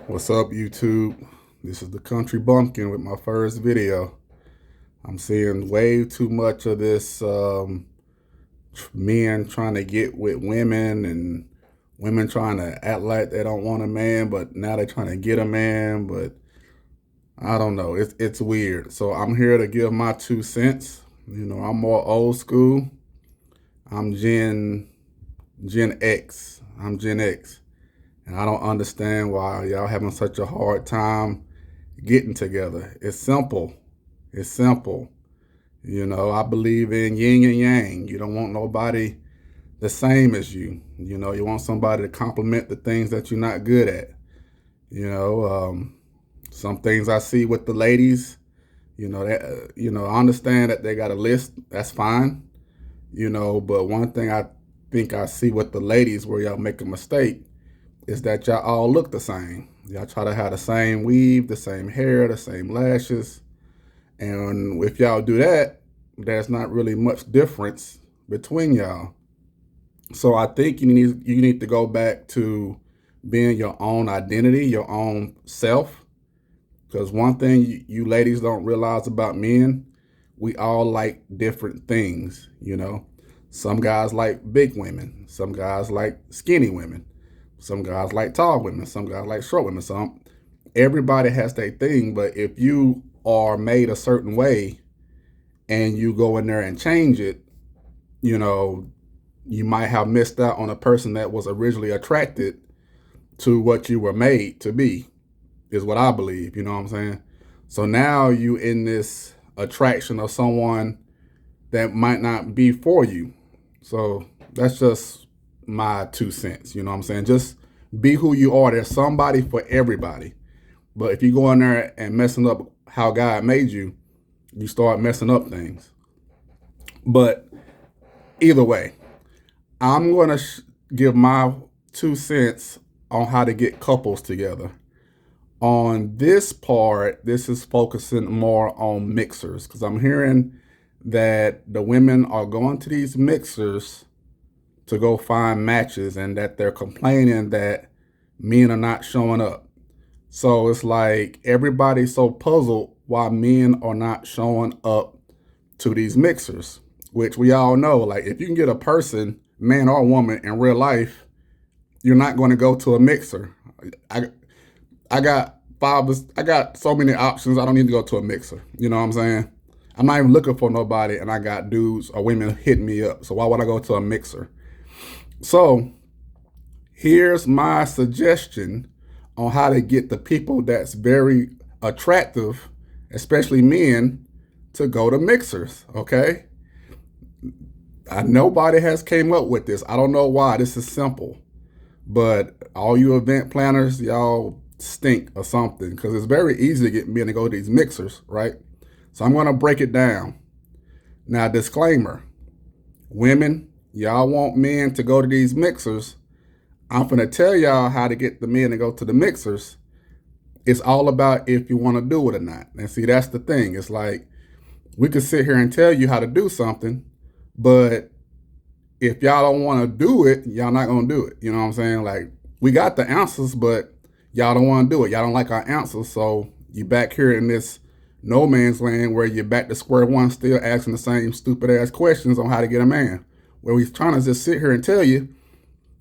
What's up, YouTube? This is the Country Bumpkin with my first video. I'm seeing way too much of this men trying to get with women and women trying to act like they don't want a man, but now they're trying to get a man. But I don't know. It's weird. So I'm here to give my 2 cents. I'm more old school. I'm Gen X. I'm Gen X. And I don't understand why y'all having such a hard time getting together. It's simple. It's simple. I believe in yin and yang. You don't want nobody the same as you. You want somebody to complement the things that you're not good at. Some things I see with the ladies, I understand that they got a list. That's fine. But one thing I think I see with the ladies where y'all make a mistake is that y'all all look the same. Y'all try to have the same weave, the same hair, the same lashes. And if y'all do that, there's not really much difference between y'all. So I think you need to go back to being your own identity, your own self. Because one thing you ladies don't realize about men, we all like different things, Some guys like big women. Some guys like skinny women. Some guys like tall women. Some guys like short women. Everybody has their thing, but if you are made a certain way and you go in there and change it, you might have missed out on a person that was originally attracted to what you were made to be, is what I believe. You know what I'm saying? So now you in this attraction of someone that might not be for you. So that's just my 2 cents. You know what I'm saying? Just be who you are. There's somebody for everybody. But if you go in there and messing up how God made you, you start messing up things. But either way, I'm going to give my 2 cents on how to get couples together. On this part, this is focusing more on mixers because I'm hearing that the women are going to these mixers to go find matches and that they're complaining that men are not showing up. So it's like everybody's so puzzled why men are not showing up to these mixers, which we all know, like if you can get a person, man or woman, in real life, you're not going to go to a mixer. I got so many options. I don't need to go to a mixer. You know what I'm saying? I'm not even looking for nobody, and I got dudes or women hitting me up. So why would I go to a mixer? So here's my suggestion on how to get the people that's very attractive, especially men, to go to mixers, okay? Nobody has came up with this. I don't know why. This is simple. But all you event planners, y'all stink or something because it's very easy to get men to go to these mixers, right? So I'm going to break it down. Now, disclaimer, women, y'all want men to go to these mixers. I'm going to tell y'all how to get the men to go to the mixers. It's all about if you want to do it or not. And see, that's the thing. It's like we could sit here and tell you how to do something, but if y'all don't want to do it, y'all not going to do it. You know what I'm saying? Like we got the answers, but y'all don't want to do it. Y'all don't like our answers. So you back here in this no man's land where you're back to square one, still asking the same stupid ass questions on how to get a man. Where we're trying to just sit here and tell you,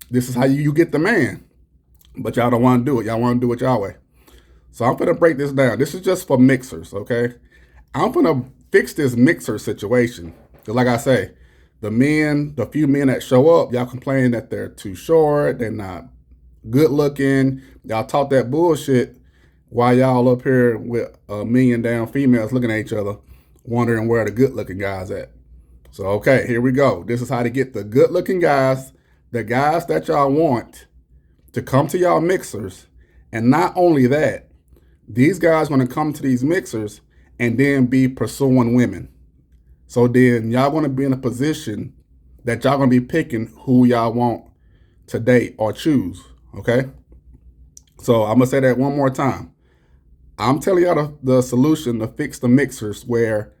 this is how you get the man. But y'all don't want to do it. Y'all want to do it y'all way. So I'm going to break this down. This is just for mixers, okay? I'm going to fix this mixer situation. Because like I say, the few men that show up, y'all complain that they're too short, they're not good looking. Y'all talk that bullshit while y'all up here with a million damn females looking at each other, wondering where the good looking guys at. So, okay, here we go. This is how to get the good looking guys, the guys that y'all want to come to y'all mixers. And not only that, these guys going to come to these mixers and then be pursuing women. So then y'all going to be in a position that y'all going to be picking who y'all want to date or choose, okay? So I'm going to say that one more time. I'm telling y'all the solution to fix the mixers where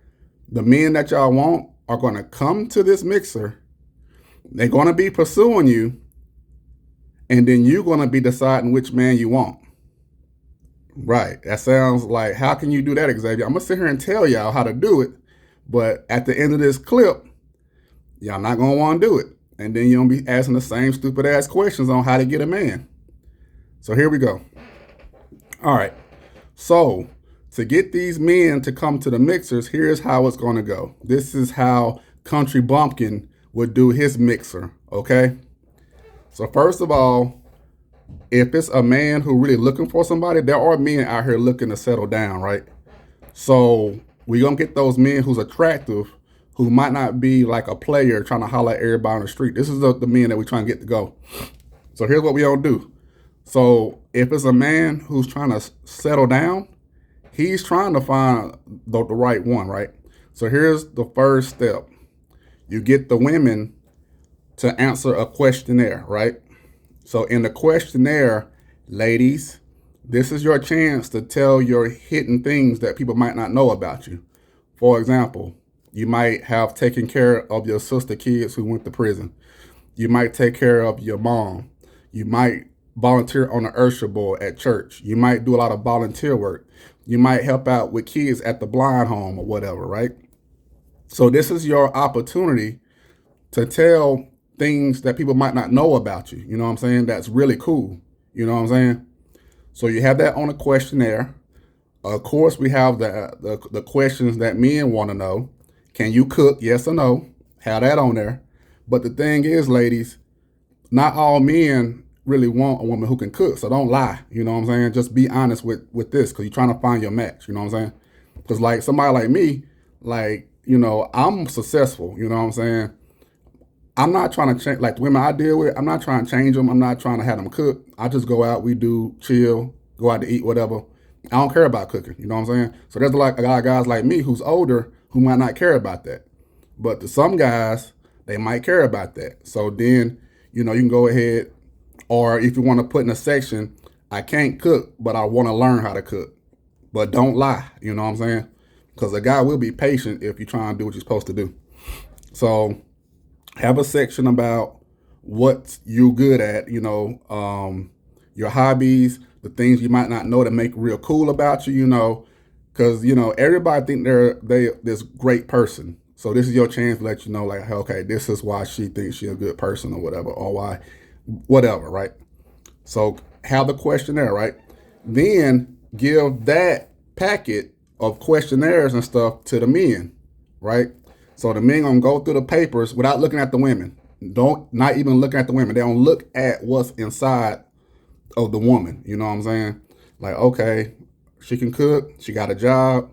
the men that y'all want are going to come to this mixer. They're going to be pursuing you. And then you're going to be deciding which man you want. Right. That sounds like, how can you do that, Xavier? I'm gonna sit here and tell y'all how to do it, but at the end of this clip, y'all not gonna want to do it, and then you're gonna be asking the same stupid ass questions on how to get a man. So here we go. All right. So to get these men to come to the mixers, here's how it's gonna go. This is how Country Bumpkin would do his mixer. Okay. So first of all, if it's a man who really looking for somebody, there are men out here looking to settle down, right? So we gonna get those men who's attractive, who might not be like a player trying to holler at everybody on the street. This is the men that we trying to get to go. So here's what we gonna do. So if it's a man who's trying to settle down, he's trying to find the right one, right? So here's the first step. You get the women to answer a questionnaire, right? So in the questionnaire, ladies, this is your chance to tell your hidden things that people might not know about you. For example, you might have taken care of your sister kids who went to prison. You might take care of your mom. You might volunteer on the Usher board at church. You might do a lot of volunteer work. You might help out with kids at the blind home or whatever, right? So this is your opportunity to tell things that people might not know about you. You know what I'm saying? That's really cool. You know what I'm saying? So you have that on a questionnaire. Of course, we have the questions that men want to know. Can you cook? Yes or no? Have that on there. But the thing is, ladies, not all men really want a woman who can cook. So don't lie. You know what I'm saying? Just be honest with this, because you're trying to find your match. You know what I'm saying? Because like somebody like me, like, you know, I'm successful. You know what I'm saying? I'm not trying to change, like the women I deal with, I'm not trying to change them. I'm not trying to have them cook. I just go out, we do chill, go out to eat, whatever. I don't care about cooking. You know what I'm saying? So there's like a lot of guys like me who's older who might not care about that. But to some guys, they might care about that. So then, you know, you can go ahead, or if you want to put in a section, I can't cook, but I want to learn how to cook. But don't lie. You know what I'm saying? Because a guy will be patient if you're trying to do what you're supposed to do. So have a section about what you're good at, you know, your hobbies, the things you might not know that make real cool about you, you know, because, you know, everybody think they this great person. So this is your chance to let you know, like, okay, this is why she thinks she's a good person or whatever, or why, whatever, right? So have the questionnaire, right? Then give that packet of questionnaires and stuff to the men, right? So the men gonna go through the papers without looking at the women. Not even looking at the women. They don't look at what's inside of the woman. You know what I'm saying? Like, okay, she can cook. She got a job.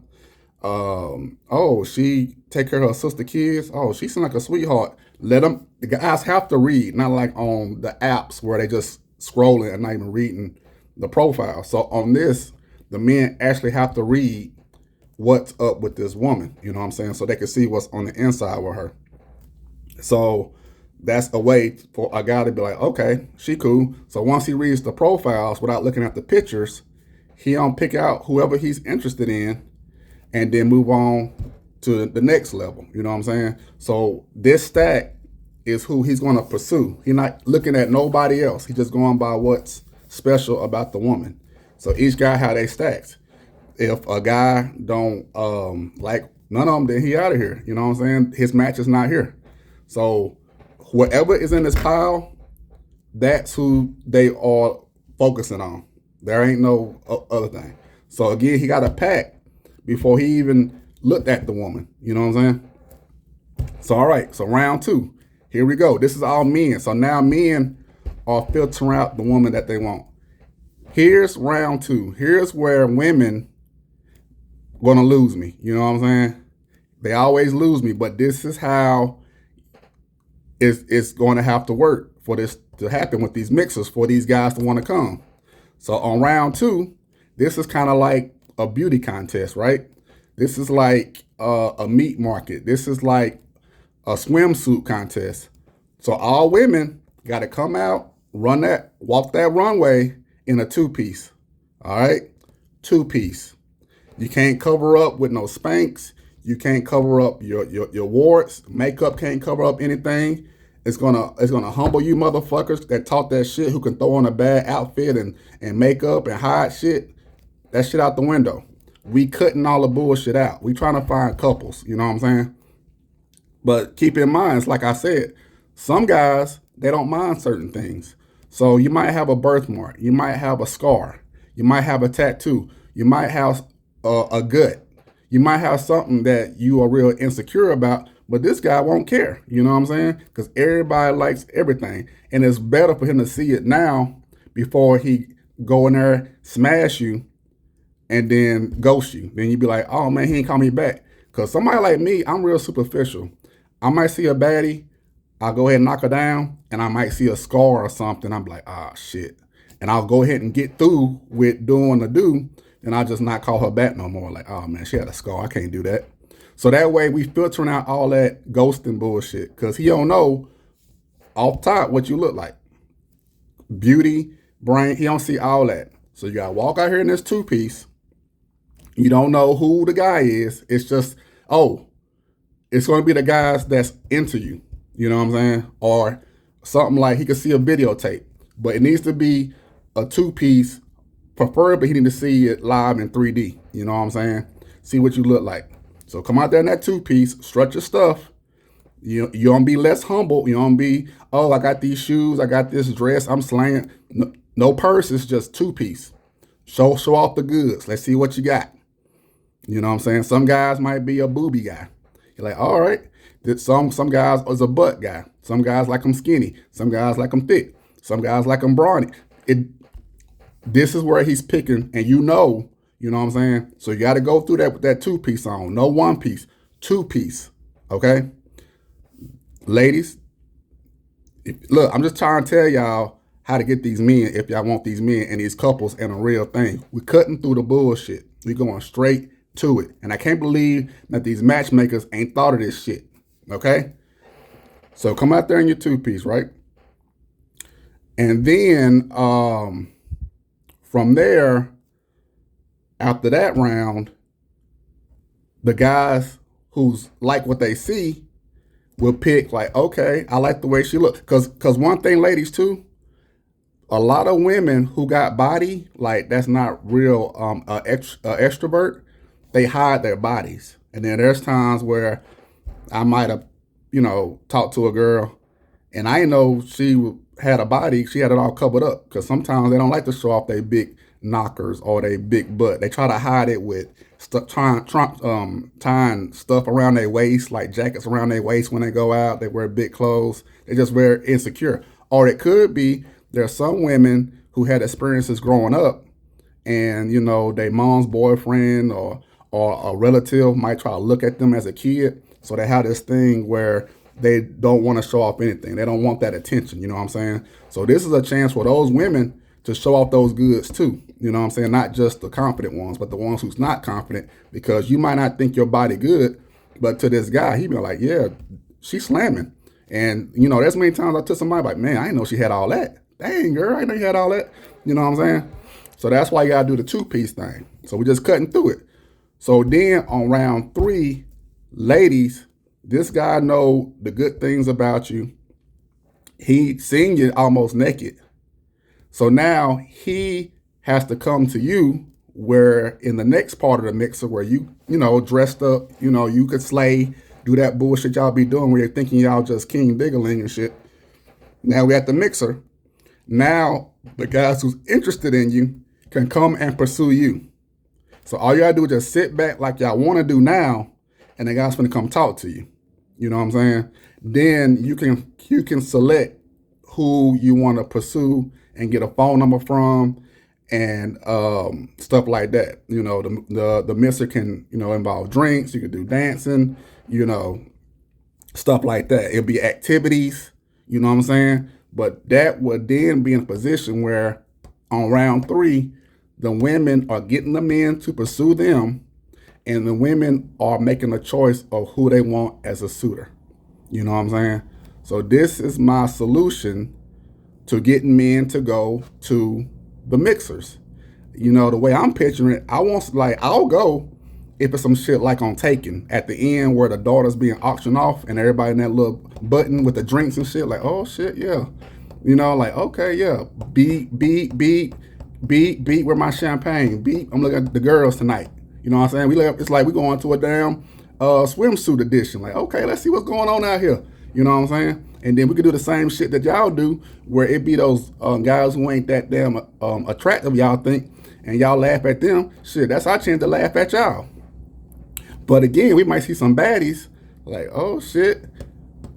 Oh, she take care of her sister kids. Oh, she seems like a sweetheart. The guys have to read, not like on the apps where they just scrolling and not even reading the profile. So on this, the men actually have to read what's up with this woman, you know what I'm saying? So they can see what's on the inside with her. So that's a way for a guy to be like, okay, she cool. So once he reads the profiles without looking at the pictures, he don't pick out whoever he's interested in and then move on to the next level. You know what I'm saying? So this stack is who he's going to pursue. He's not looking at nobody else. He's just going by what's special about the woman. So each guy have their stacks. If a guy don't like none of them, then he out of here. You know what I'm saying? His match is not here. So whatever is in this pile, that's who they are focusing on. There ain't no other thing. So again, he got a pack before he even looked at the woman. You know what I'm saying? So all right, so round 2. Here we go. This is all men. So now men are filtering out the woman that they want. Here's round 2. Here's where women gonna lose me. You know what I'm saying? They always lose me, but this is how it's going to have to work for this to happen with these mixers, for these guys to want to come. So on round 2, this is kind of like a beauty contest, right? This is like a meat market. This is like a swimsuit contest. So all women got to come out, walk that runway in a 2-piece. All right, 2-piece. You can't cover up with no Spanx. You can't cover up your warts. Makeup can't cover up anything. It's gonna humble you motherfuckers that talk that shit, who can throw on a bad outfit and makeup and hide shit. that shit out the window. We cutting all the bullshit out. We trying to find couples, you know what I'm saying? But keep in mind, it's like I said, some guys, they don't mind certain things. So you might have a birthmark, you might have a scar, you might have a tattoo, you might have a gut, you might have something that you are real insecure about, but this guy won't care, you know what I'm saying? Because everybody likes everything. And it's better for him to see it now before he go in there, smash you, and then ghost you. Then you be like, oh man, he ain't call me back. Because somebody like me, I'm real superficial. I might see a baddie, I'll go ahead and knock her down, and I might see a scar or something. I'm like, ah, shit. And I'll go ahead and get through with doing the do, and I'll just not call her back no more. Like, oh man, she had a scar. I can't do that. So that way we filtering out all that ghosting bullshit, because he don't know off top what you look like. Beauty, brain, he don't see all that. So you gotta walk out here in this two-piece. You don't know who the guy is. It's just, oh, it's going to be the guys that's into you. You know what I'm saying? Or something like he could see a videotape, but it needs to be a two-piece. Preferably, he need to see it live in 3D. You know what I'm saying? See what you look like. So come out there in that two-piece, strut your stuff. You're going to be less humble. You're going to be, oh, I got these shoes. I got this dress. I'm slaying. No purse. It's just two-piece. Show off the goods. Let's see what you got. You know what I'm saying? Some guys might be a booby guy. You're like, all right. Some guys is a butt guy. Some guys like them skinny. Some guys like them thick. Some guys like them brawny. This is where he's picking, and you know what I'm saying? So you got to go through that with that two-piece on. No one-piece, two-piece, okay? Ladies, look, I'm just trying to tell y'all how to get these men if y'all want these men and these couples and a real thing. We're cutting through the bullshit. We're going straight to it. And I can't believe that these matchmakers ain't thought of this shit, okay? So come out there in your two-piece, right? And then from there, after that round, the guys who's like what they see will pick like, okay, I like the way she look. Cause one thing, ladies too, a lot of women who got body, like that's not real extrovert, they hide their bodies. And then there's times where I might have, talked to a girl and I know she had a body, she had it all covered up. Because sometimes they don't like to show off their big knockers or their big butt. They try to hide it with tying stuff around their waist, like jackets around their waist when they go out. They wear big clothes. They just wear insecure. Or it could be there are some women who had experiences growing up and, their mom's boyfriend or a relative might try to look at them as a kid. So they have this thing where they don't want to show off anything. They don't want that attention, you know what I'm saying? So this is a chance for those women to show off those goods too, you know what I'm saying? Not just the confident ones, but the ones who's not confident, because you might not think your body good, but to this guy, he be like, yeah, she's slamming. And, there's many times I took somebody like, man, I didn't know she had all that. Dang, girl, I didn't know you had all that. You know what I'm saying? So that's why you got to do the two-piece thing. So we're just cutting through it. So then on round 3, ladies, this guy know the good things about you. He seen you almost naked. So now he has to come to you where in the next part of the mixer where you dressed up, you could slay, do that bullshit y'all be doing where you're thinking y'all just king diggling and shit. Now we at the mixer. Now the guys who's interested in you can come and pursue you. So all you gotta do is just sit back like y'all want to do now, and the guy's gonna come talk to you. You know what I'm saying? Then you can select who you want to pursue and get a phone number from and stuff like that. The mixer can involve drinks. You could do dancing. Stuff like that. It'll be activities. You know what I'm saying? But that would then be in a position where on round 3, the women are getting the men to pursue them, and the women are making a choice of who they want as a suitor. You know what I'm saying? So this is my solution to getting men to go to the mixers. The way I'm picturing it, I'll go if it's some shit like on Taken at the end where the daughter's being auctioned off and everybody in that little button with the drinks and shit, like, oh shit, yeah. Like, okay, yeah, beat, Beat, where my champagne? Beat, I'm looking at the girls tonight. You know what I'm saying? It's like we going to a damn swimsuit edition. Like, okay, let's see what's going on out here. You know what I'm saying? And then we could do the same shit that y'all do, where it be those guys who ain't that damn attractive, y'all think, and y'all laugh at them. Shit, that's our chance to laugh at y'all. But again, we might see some baddies like, oh shit,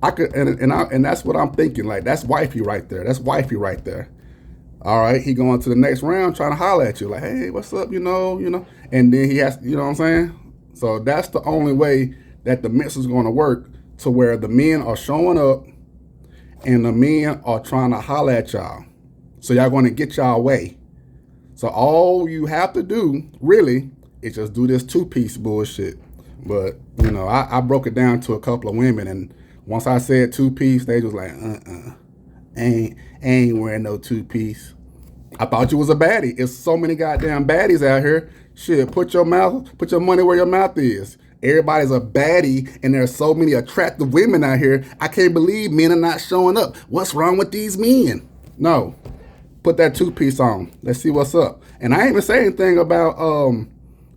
I could, and that's what I'm thinking. Like, that's wifey right there. That's wifey right there. All right, he going to the next round trying to holler at you like, hey, what's up, you know, and then he has, you know what I'm saying? So that's the only way that the mix is going to work, to where the men are showing up and the men are trying to holler at y'all. So y'all going to get y'all way. So all you have to do really is just do this two-piece bullshit. But, you know, I broke it down to a couple of women, and once I said two-piece, they was like, ain't wearing no two-piece. I thought you was a baddie. It's so many goddamn baddies out here. Shit, put your money where your mouth is. Everybody's a baddie, and there's so many attractive women out here. I can't believe men are not showing up. What's wrong with these men? No, put that two-piece on. Let's see what's up. And I ain't even say anything about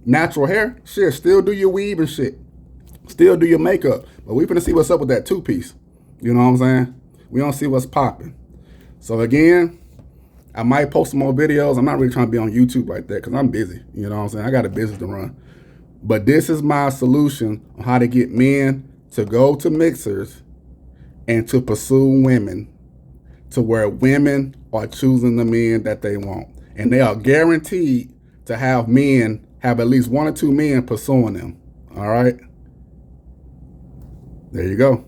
natural hair. Shit, still do your weave and shit. Still do your makeup. But we finna see what's up with that two-piece. You know what I'm saying? We don't see what's popping. So again, I might post some more videos. I'm not really trying to be on YouTube like that because I'm busy. You know what I'm saying? I got a business to run. But this is my solution on how to get men to go to mixers and to pursue women, to where women are choosing the men that they want. And they are guaranteed to have at least one or two men pursuing them. All right? There you go.